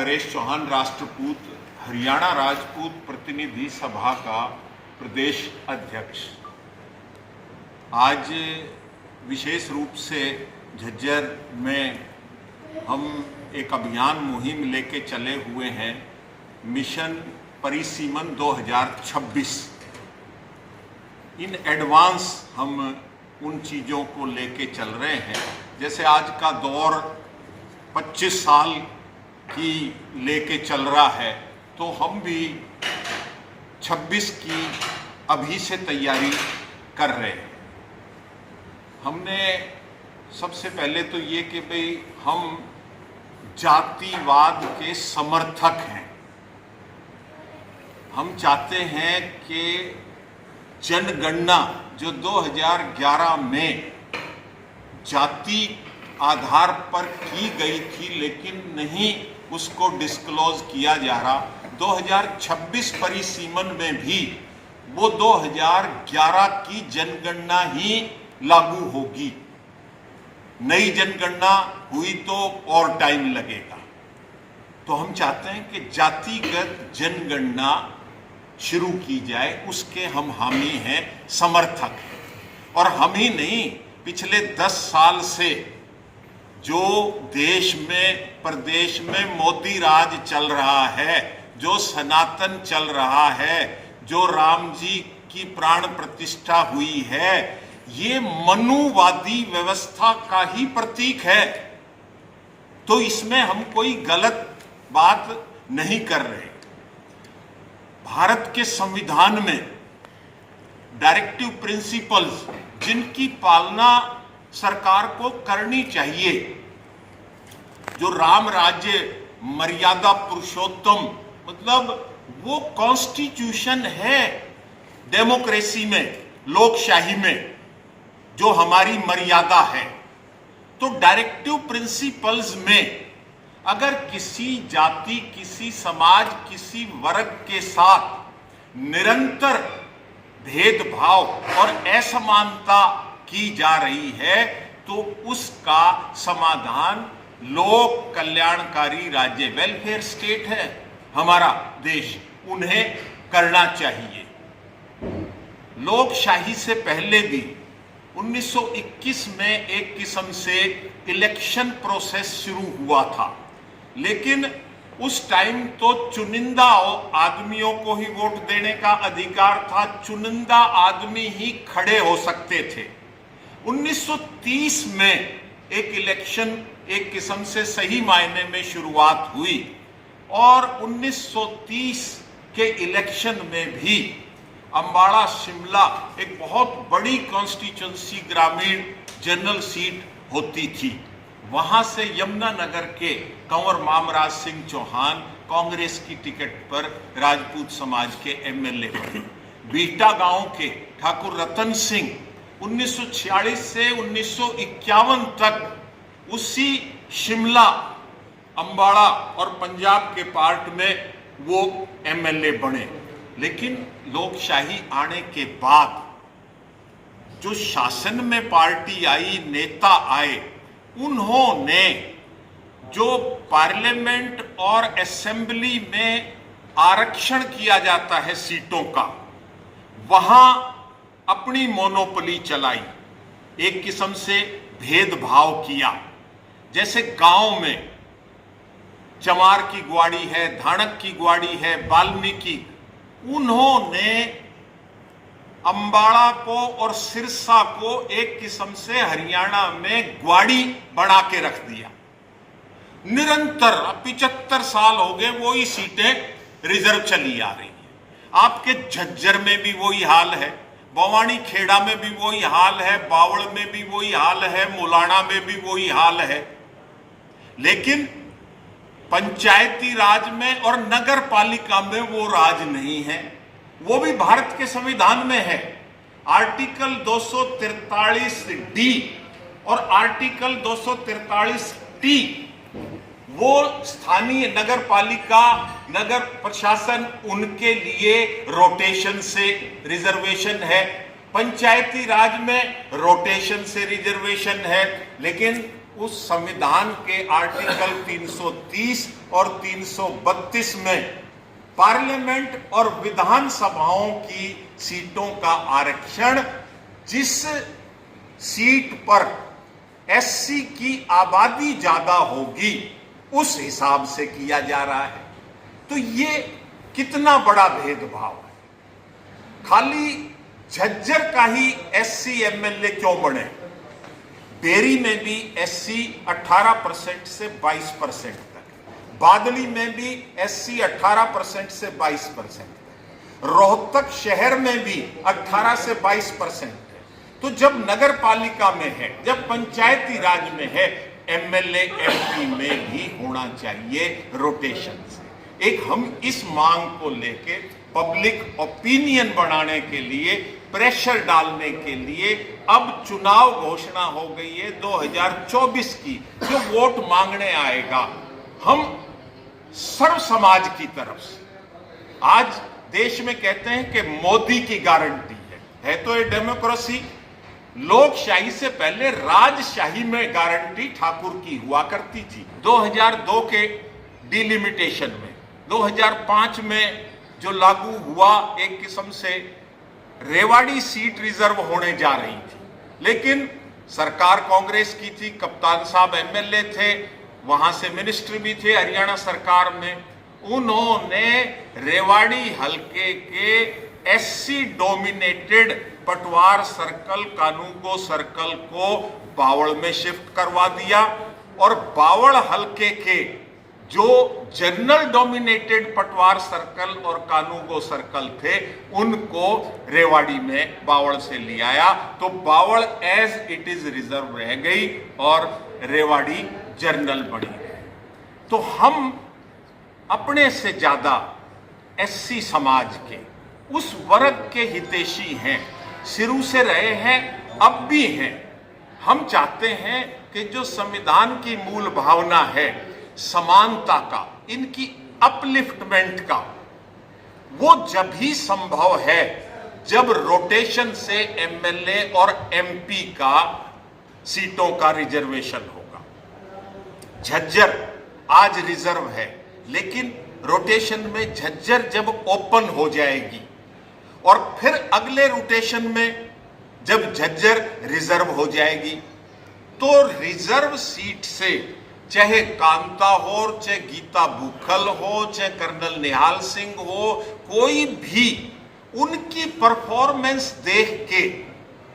नरेश चौहान, राष्ट्रकूट हरियाणा राजपूत प्रतिनिधि सभा का प्रदेश अध्यक्ष। आज विशेष रूप से झज्जर में हम एक अभियान मुहिम लेके चले हुए हैं, मिशन परिसीमन 2026। इन एडवांस हम उन चीज़ों को लेके चल रहे हैं। जैसे आज का दौर 25 साल की लेके चल रहा है, तो हम भी 26 की अभी से तैयारी कर रहे हैं। हमने सबसे पहले तो ये कि भाई हम जातिवाद के समर्थक हैं। हम चाहते हैं कि जनगणना जो 2011 में जाति आधार पर की गई थी, लेकिन नहीं उसको डिस्क्लोज किया जा रहा, 2026 परिसीमन में भी वो 2011 की जनगणना ही लागू होगी। नई जनगणना हुई तो और टाइम लगेगा। तो हम चाहते हैं कि जातिगत जनगणना शुरू की जाए, उसके हम हामी हैं, समर्थक हैं। और हम ही नहीं, पिछले 10 साल से जो देश में प्रदेश में मोदी राज चल रहा है, जो सनातन चल रहा है, जो राम जी की प्राण प्रतिष्ठा हुई है, ये मनुवादी व्यवस्था का ही प्रतीक है। तो इसमें हम कोई गलत बात नहीं कर रहे। भारत के संविधान में डायरेक्टिव प्रिंसिपल्स जिनकी पालना सरकार को करनी चाहिए, जो राम राज्य मर्यादा पुरुषोत्तम, मतलब वो कॉन्स्टिट्यूशन है डेमोक्रेसी में, लोकशाही में, जो हमारी मर्यादा है। तो डायरेक्टिव प्रिंसिपल्स में अगर किसी जाति, किसी समाज, किसी वर्ग के साथ निरंतर भेदभाव और असमानता की जा रही है, तो उसका समाधान लोक कल्याणकारी राज्य, वेलफेयर स्टेट है हमारा देश, उन्हें करना चाहिए। लोकशाही से पहले भी 1921 में एक किस्म से इलेक्शन प्रोसेस शुरू हुआ था, लेकिन उस टाइम तो चुनिंदा आदमियों को ही वोट देने का अधिकार था, चुनिंदा आदमी ही खड़े हो सकते थे। 1930 में एक इलेक्शन एक किस्म से सही मायने में शुरुआत हुई, और 1930 के इलेक्शन में भी अम्बाड़ा शिमला एक बहुत बड़ी कॉन्स्टिट्यूंसी ग्रामीण जनरल सीट होती थी। वहां से यमुनानगर के कंवर मामराज सिंह चौहान कांग्रेस की टिकट पर राजपूत समाज के एमएलए बने। बीटा गांव के ठाकुर रतन सिंह 1946 से 1951 तक उसी शिमला, अम्बाड़ा और पंजाब के पार्ट में वो एमएलए बने। लेकिन लोकशाही आने के बाद जो शासन में पार्टी आई, नेता आए, उन्होंने जो पार्लियामेंट और असेंबली में आरक्षण किया जाता है सीटों का, वहां अपनी मोनोपोली चलाई, एक किस्म से भेदभाव किया। जैसे गांव में चमार की ग्वाड़ी है, धानक की ग्वाड़ी है, वाल्मीकि, उन्होंने अम्बाड़ा को और सिरसा को एक किस्म से हरियाणा में ग्वाड़ी बना के रख दिया। निरंतर 75 साल हो गए वही सीटें रिजर्व चली आ रही हैं। आपके झज्जर में भी वही हाल है, बवानी खेड़ा में भी वही हाल है, बावड़ में भी वही हाल है, मुलाना में भी वही हाल है। लेकिन पंचायती राज में और नगर पालिका में वो राज नहीं है। वो भी भारत के संविधान में है। आर्टिकल 243 डी और आर्टिकल 243 टी, वो स्थानीय नगर पालिका, नगर प्रशासन, उनके लिए रोटेशन से रिजर्वेशन है। पंचायती राज में रोटेशन से रिजर्वेशन है। लेकिन उस संविधान के आर्टिकल 330 और 332 में पार्लियामेंट और विधानसभाओं की सीटों का आरक्षण जिस सीट पर एससी की आबादी ज्यादा होगी उस हिसाब से किया जा रहा है। तो ये कितना बड़ा भेदभाव है। खाली झज्जर का ही एससी एमएलए क्यों बने? बेरी में भी एससी 18% से 22% तक, बादली में भी एससी 18% से 22% तक, रोहतक शहर में भी 18 से 22% है। तो जब नगर पालिका में है, जब पंचायती राज में है, एमएलए एमपी में भी होना चाहिए रोटेशन से। एक हम इस मांग को लेके पब्लिक ओपिनियन बनाने के लिए, प्रेशर डालने के लिए अब चुनाव घोषणा हो गई है 2024 की। जो वोट मांगने आएगा, हम सर्व समाज की तरफ से, आज देश में कहते हैं कि मोदी की गारंटी है तो ये डेमोक्रेसी, लोकशाही से पहले राजशाही में गारंटी ठाकुर की हुआ करती थी। 2002 के डिलिमिटेशन में, 2005 में जो लागू हुआ, एक किस्म से रेवाड़ी सीट रिजर्व होने जा रही थी, लेकिन सरकार कांग्रेस की थी, कप्तान साहब एमएलए थे, वहां से मिनिस्टर भी थे हरियाणा सरकार में। उन्होंने रेवाड़ी हलके के एससी डोमिनेटेड पटवार सर्कल, कानूगो सर्कल को बावड़ में शिफ्ट करवा दिया और बावड़ हलके के जो जनरल डोमिनेटेड पटवार सर्कल और कानूगो सर्कल थे उनको रेवाड़ी में बावड़ से ले आया। तो बावड़ एज इट इज रिजर्व रह गई और रेवाड़ी जनरल बनी है। तो हम अपने से ज्यादा एससी समाज के उस वर्ग के हितैषी हैं, शुरू से रहे हैं, अब भी हैं। हम चाहते हैं कि जो संविधान की मूल भावना है समानता का, इनकी अपलिफ्टमेंट का, वो जब ही संभव है जब रोटेशन से एमएलए और एमपी का सीटों का रिजर्वेशन होगा। झज्जर आज रिजर्व है, लेकिन रोटेशन में झज्जर जब ओपन हो जाएगी और फिर अगले रोटेशन में जब झज्जर रिजर्व हो जाएगी, तो रिजर्व सीट से चाहे कांता हो, चाहे गीता बुखल हो, चाहे कर्नल निहाल सिंह हो, कोई भी उनकी परफॉर्मेंस देख के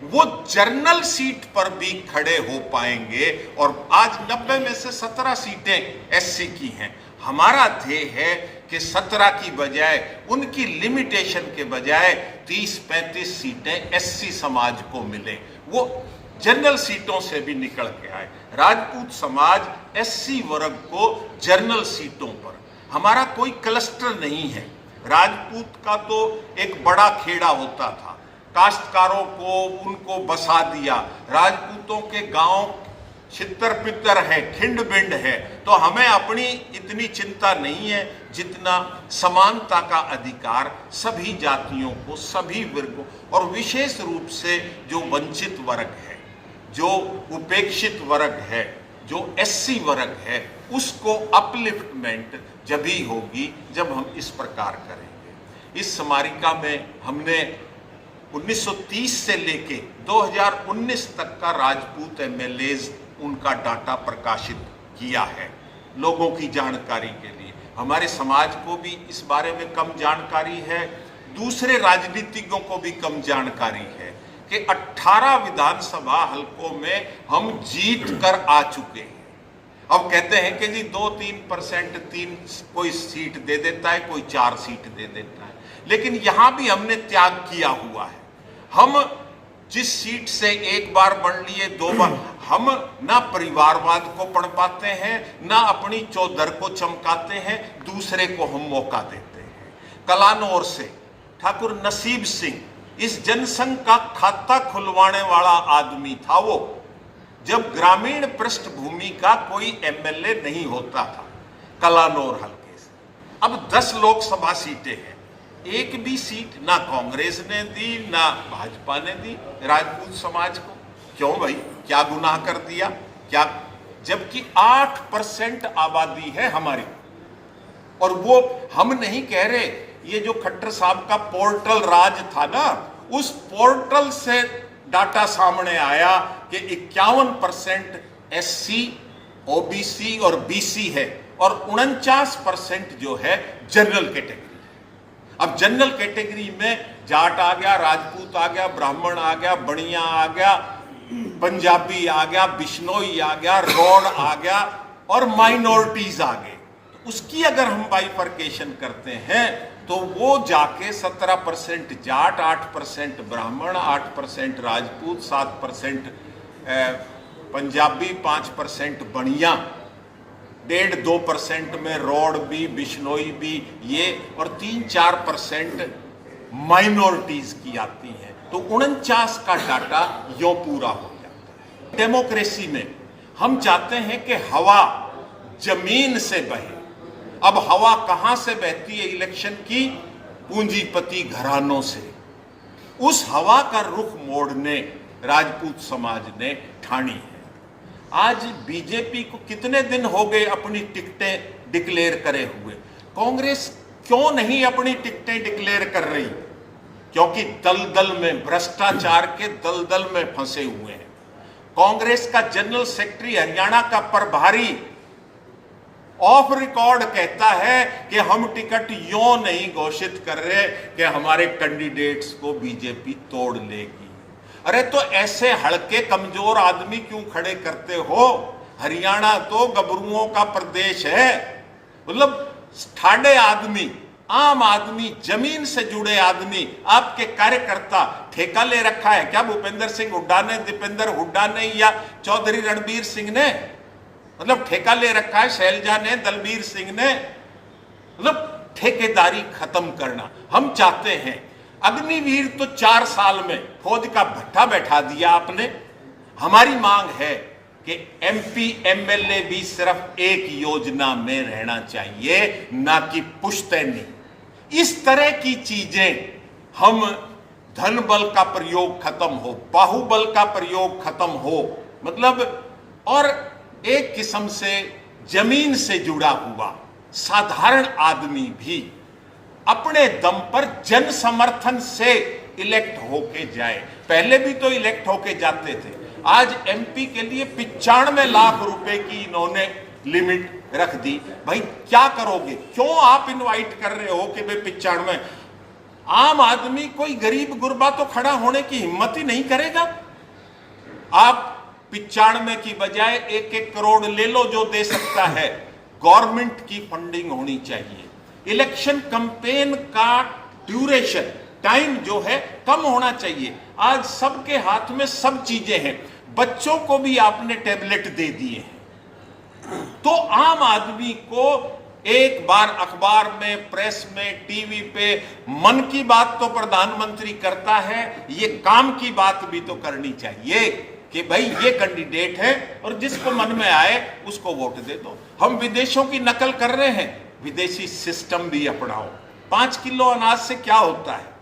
वो जनरल सीट पर भी खड़े हो पाएंगे। और आज 90 में से 17 सीटें एससी की हैं। हमारा ध्येय है कि 17 की बजाय, उनकी लिमिटेशन के बजाय 30-35 सीटें एससी समाज को मिले, वो जनरल सीटों से भी निकल के आए। राजपूत समाज एससी वर्ग को जनरल सीटों पर, हमारा कोई क्लस्टर नहीं है। राजपूत का तो एक बड़ा खेड़ा होता था, काश्तकारों को उनको बसा दिया। राजपूतों के गांव छितर पितर है, खिंड बिंड है, तो हमें अपनी इतनी चिंता नहीं है जितना समानता का अधिकार सभी जातियों को, सभी वर्गों, और विशेष रूप से जो वंचित वर्ग है, जो उपेक्षित वर्ग है, जो एससी वर्ग है, उसको अपलिफ्टमेंट जब ही होगी जब हम इस प्रकार करेंगे। इस स्मारिका में हमने 1930 से लेके 2019 तक का राजपूत एमएलएज, उनका डाटा प्रकाशित किया है लोगों की जानकारी के लिए। हमारे समाज को भी इस बारे में कम जानकारी है, दूसरे राजनीतिज्ञों को भी कम जानकारी है कि 18 विधानसभा हलकों में हम जीत कर आ चुके हैं। अब कहते हैं कि जी 2-3% कोई सीट दे देता है, कोई 4 सीट दे देता है, लेकिन यहां भी हमने त्याग किया हुआ है। हम जिस सीट से एक बार बढ़ लिए, 2 बार, हम ना परिवारवाद को पढ़ पाते हैं, ना अपनी चौधर को चमकाते हैं, दूसरे को हम मौका देते हैं। कलानौर से ठाकुर नसीब सिंह इस जनसंघ का खाता खुलवाने वाला आदमी था वो, जब ग्रामीण पृष्ठभूमि का कोई एमएलए नहीं होता था कलानौर हल्के से। अब 10 लोकसभा सीटें हैं, एक भी सीट ना कांग्रेस ने दी ना भाजपा ने दी राजपूत समाज को। क्यों भाई, क्या गुनाह कर दिया? क्या, जबकि 8% आबादी है हमारी, और वो हम नहीं कह रहे, ये जो खट्टर साहब का पोर्टल राज था ना, उस पोर्टल से डाटा सामने आया कि 51% SC, OBC और BC है और 49% जो है जनरल कैटेगरी। अब जनरल कैटेगरी में जाट आ गया, राजपूत आ गया, ब्राह्मण आ गया, बनिया आ गया, पंजाबी आ गया, बिश्नोई आ गया, रोड आ गया और माइनॉरिटीज आ गए। तो उसकी अगर हम बाइफर्केशन करते हैं तो वो जाके 17% जाट, 8% ब्राह्मण, 8% राजपूत, 7% पंजाबी, 5% बनिया, 1.5-2% में रोड भी, बिश्नोई भी ये, और 3-4% माइनॉरिटीज की आती हैं। तो 49 का डाटा यो पूरा हो जाता है। डेमोक्रेसी में हम चाहते हैं कि हवा जमीन से बहे। अब हवा कहां से बहती है इलेक्शन की? पूंजीपति घरानों से। उस हवा का रुख मोड़ने राजपूत समाज ने ठानी है। आज बीजेपी को कितने दिन हो गए अपनी टिकटें डिक्लेयर करे हुए? कांग्रेस क्यों नहीं अपनी टिकटें डिक्लेयर कर रही? क्योंकि दलदल में, भ्रष्टाचार के दलदल में फंसे हुए हैं। कांग्रेस का जनरल सेक्रेटरी हरियाणा का प्रभारी ऑफ रिकॉर्ड कहता है कि हम टिकट यूं नहीं घोषित कर रहे कि हमारे कैंडिडेट्स को बीजेपी तोड़ लेगी। अरे तो ऐसे हल्के कमजोर आदमी क्यों खड़े करते हो? हरियाणा तो गबरुओं का प्रदेश है। मतलब ठाडे आदमी, आम आदमी, जमीन से जुड़े आदमी, आपके कार्यकर्ता ठेका ले रखा है क्या भूपेंद्र सिंह हुड्डा ने, दीपेंद्र हुड्डा ने या चौधरी रणबीर सिंह ने? मतलब ठेका ले रखा है शैलजा ने, दलबीर सिंह ने। मतलब ठेकेदारी खत्म करना हम चाहते हैं। अग्निवीर तो 4 साल में फौज का भट्टा बैठा दिया आपने। हमारी मांग है कि MP MLA भी सिर्फ एक योजना में रहना चाहिए, ना कि पुश्तैनी। इस तरह की चीजें, हम धन बल का प्रयोग खत्म हो, बाहुबल का प्रयोग खत्म हो, मतलब, और एक किस्म से जमीन से जुड़ा हुआ साधारण आदमी भी अपने दम पर जन समर्थन से इलेक्ट होके जाए। पहले भी तो इलेक्ट होके जाते थे। आज MP के लिए 95 लाख रुपए की इन्होंने लिमिट रख दी। भाई क्या करोगे? क्यों आप इनवाइट कर रहे हो कि भाई 95? आम आदमी, कोई गरीब गुरबा तो खड़ा होने की हिम्मत ही नहीं करेगा। आप 95 की बजाय 1-1 करोड़ ले लो जो दे सकता है। गवर्नमेंट की फंडिंग होनी चाहिए। इलेक्शन कैंपेन का ड्यूरेशन, टाइम जो है कम होना चाहिए। आज सबके हाथ में सब चीजें हैं। बच्चों को भी आपने टैबलेट दे दिए हैं। तो आम आदमी को एक बार अखबार में, प्रेस में, टीवी पे मन की बात तो प्रधानमंत्री करता है, ये काम की बात भी तो करनी चाहिए कि भाई ये कैंडिडेट है और जिसको मन में आए उसको वोट दे दो। हम विदेशों की नकल कर रहे हैं, विदेशी सिस्टम भी अपनाओ। 5 किलो अनाज से क्या होता है?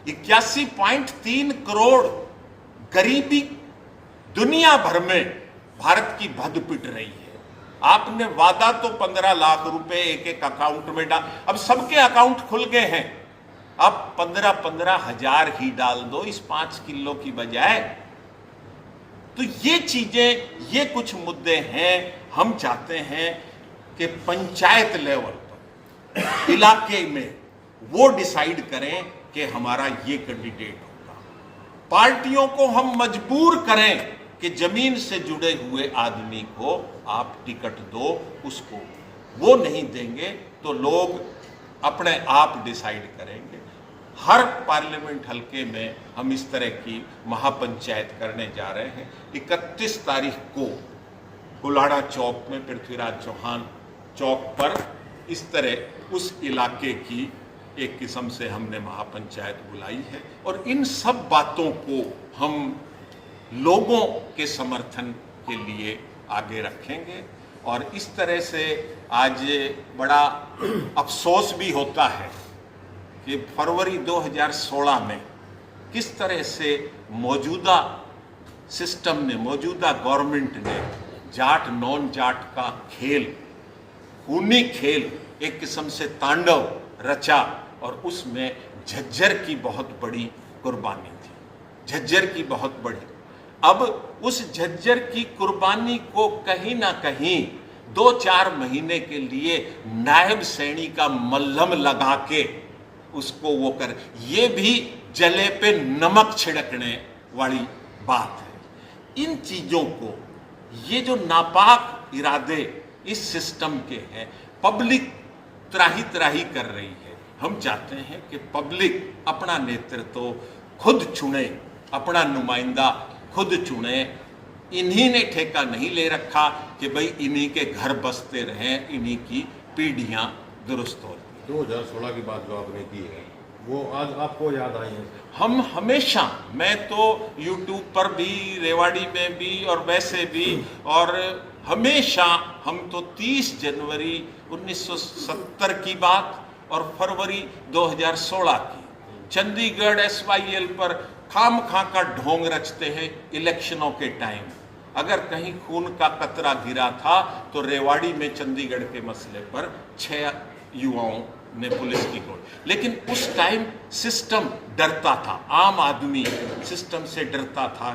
81.3 करोड़ गरीबी दुनिया भर में भारत की भद पिट रही है। आपने वादा तो 15 लाख रुपए एक अकाउंट में डाल, अब सबके अकाउंट खुल गए हैं। अब 15-15 हजार ही डाल दो इस 5 किलो की बजाय। तो ये चीजें, ये कुछ मुद्दे हैं। हम चाहते हैं कि पंचायत लेवल पर, इलाके में वो डिसाइड करें कि हमारा ये कैंडिडेट होगा। पार्टियों को हम मजबूर करें कि जमीन से जुड़े हुए आदमी को आप टिकट दो, उसको। वो नहीं देंगे तो लोग अपने आप डिसाइड करेंगे। हर पार्लियामेंट हलके में हम इस तरह की महापंचायत करने जा रहे हैं। 31 तारीख को कुलाड़ा चौक में, पृथ्वीराज चौहान चौक पर, इस तरह उस इलाके की एक किस्म से हमने महापंचायत बुलाई है। और इन सब बातों को हम लोगों के समर्थन के लिए आगे रखेंगे। और इस तरह से आज बड़ा अफसोस भी होता है कि फरवरी 2016 में किस तरह से मौजूदा सिस्टम ने, मौजूदा गवर्नमेंट ने जाट नॉन जाट का खेल, खूनी खेल एक किस्म से तांडव रचा और उसमें झज्जर की बहुत बड़ी कुर्बानी थी, झज्जर की बहुत बड़ी। अब उस झज्जर की कुर्बानी को कहीं ना कहीं 2-4 महीने के लिए नायब सैनी का मल्हम लगा के उसको वो कर, ये भी जले पे नमक छिड़कने वाली बात है। इन चीजों को, ये जो नापाक इरादे इस सिस्टम के हैं, पब्लिक त्राही त्राही कर रही है। हम चाहते हैं कि पब्लिक अपना नेतृत्व खुद चुने, अपना नुमाइंदा खुद चुने। इन्हीं ने ठेका नहीं ले रखा कि भाई इन्हीं के घर बसते रहें, इन्हीं की पीढ़ियां दुरुस्त होती। 2016 की बात जो आपने की है वो आज आपको याद आई है? हम हमेशा, मैं तो YouTube पर भी, रेवाड़ी में भी और वैसे भी, और हमेशा हम तो 30 जनवरी 1970 की बात और फरवरी 2016 की चंडीगढ़ SYL पर खाम खा का ढोंग रचते हैं इलेक्शनों के टाइम। अगर कहीं खून का कतरा गिरा था तो रेवाड़ी में चंडीगढ़ के मसले पर 6 युवाओं ने पुलिस की गोली। लेकिन उस टाइम सिस्टम डरता था, आम आदमी सिस्टम से डरता था।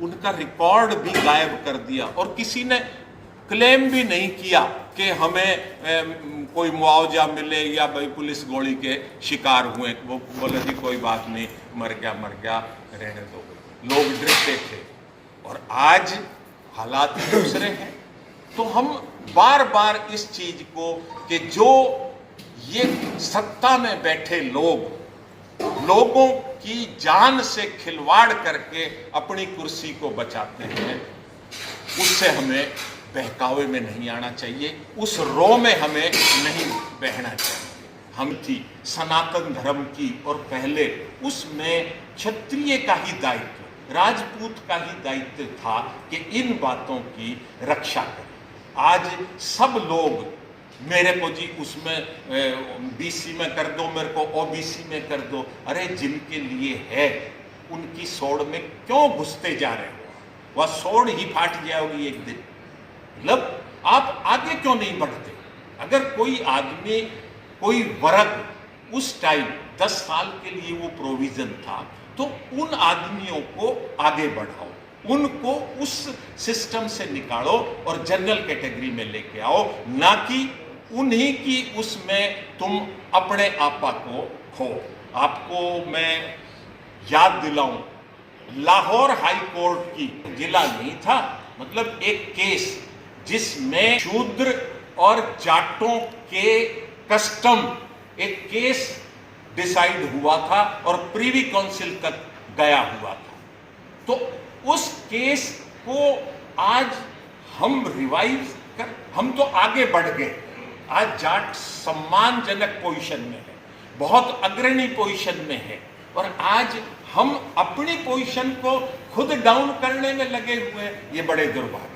उनका रिकॉर्ड भी गायब कर दिया और किसी ने क्लेम भी नहीं किया कि हमें कोई मुआवजा मिले या भाई पुलिस गोली के शिकार हुए। वो बोले जी कोई बात नहीं, मर गया, रहने दो। लोग डरते थे और आज हालात दूसरे हैं। तो हम बार बार इस चीज को कि जो ये सत्ता में बैठे लोगों की जान से खिलवाड़ करके अपनी कुर्सी को बचाते हैं, उससे हमें बहकावे में नहीं आना चाहिए, उस रो में हमें नहीं बहना चाहिए। हम थी सनातन धर्म की और पहले उसमें क्षत्रिय का ही दायित्व, राजपूत का ही दायित्व था कि इन बातों की रक्षा करें। आज सब लोग मेरे को जी उसमें BC में कर दो, मेरे को OBC में कर दो। अरे जिनके लिए है उनकी सोड़ में क्यों घुसते जा रहे हो? वह सोड़ ही फाट जाओगी एक दिन। मतलब आप आगे क्यों नहीं बढ़ते? अगर कोई आदमी, कोई वर्ग उस टाइम 10 साल के लिए वो प्रोविजन था, तो उन आदमियों को आगे बढ़ाओ, उनको उस सिस्टम से निकालो और जनरल कैटेगरी में लेके आओ, ना कि उन्हीं की उसमें तुम अपने आपा को खो। आपको मैं याद दिलाऊं, लाहौर हाई कोर्ट की जिला नहीं था, मतलब एक केस जिसमें शूद्र और जाटों के कस्टम, एक केस डिसाइड हुआ था और प्रीवी काउंसिल तक गया हुआ था। तो उस केस को आज हम रिवाइव कर, हम तो आगे बढ़ गए। आज जाट सम्मानजनक पोजीशन में है, बहुत अग्रणी पोजीशन में है, और आज हम अपनी पोजीशन को खुद डाउन करने में लगे हुए हैं। ये बड़े दुर्भाग्य।